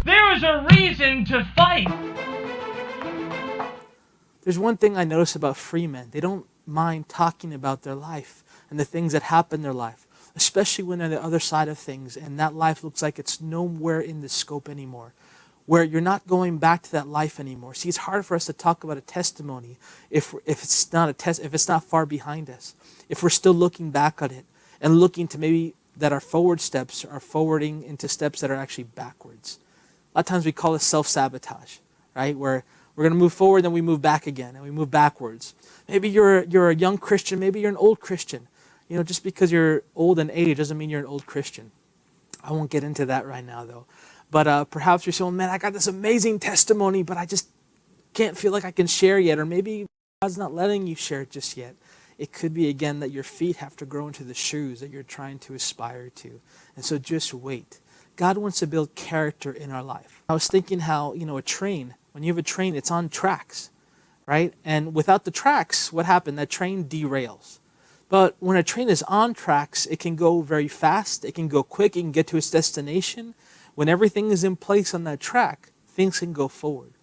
There is a reason to fight. There's one thing I notice about free men. They don't mind talking about their life and the things that happen in their life, especially when they're on the other side of things and that life looks like it's nowhere in the scope anymore, where you're not going back to that life anymore. See, it's hard for us to talk about a testimony if it's not if it's not far behind us, if we're still looking back at it and looking to maybe that our forward steps are forwarding into steps that are actually backwards. A lot of times we call it self-sabotage, right? Where we're going to move forward, then we move back again, and we move backwards. Maybe you're a young Christian, maybe you're an old Christian. Just because you're old in age doesn't mean you're an old Christian. I won't get into that right now, though. But perhaps you're saying, man, I got this amazing testimony, but I just can't feel like I can share yet. Or maybe God's not letting you share it just yet. It could be, again, that your feet have to grow into the shoes that you're trying to aspire to. And so just wait. God wants to build character in our life. I was thinking how, a train, when you have a train, it's on tracks, right? And without the tracks, what happened? That train derails. But when a train is on tracks, it can go very fast, it can go quick, it can get to its destination. When everything is in place on that track, things can go forward.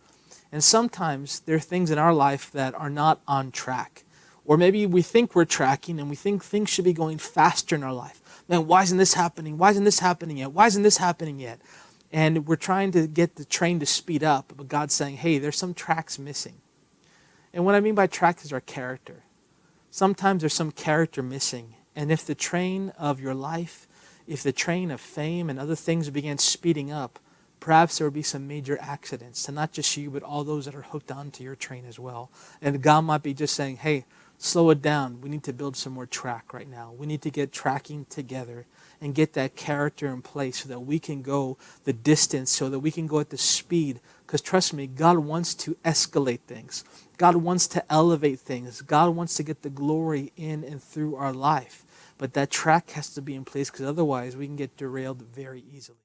And sometimes there are things in our life that are not on track. Or maybe we think we're tracking and we think things should be going faster in our life. Man, why isn't this happening? Why isn't this happening yet? Why isn't this happening yet? And we're trying to get the train to speed up, but God's saying, hey, there's some tracks missing. And what I mean by tracks is our character. Sometimes there's some character missing. And if the train of your life, if the train of fame and other things began speeding up, perhaps there would be some major accidents to not just you, but all those that are hooked onto your train as well. And God might be just saying, hey, slow it down. We need to build some more track right now. We need to get tracking together and get that character in place so that we can go the distance, so that we can go at the speed. Because trust me, God wants to escalate things. God wants to elevate things. God wants to get the glory in and through our life. But that track has to be in place, because otherwise we can get derailed very easily.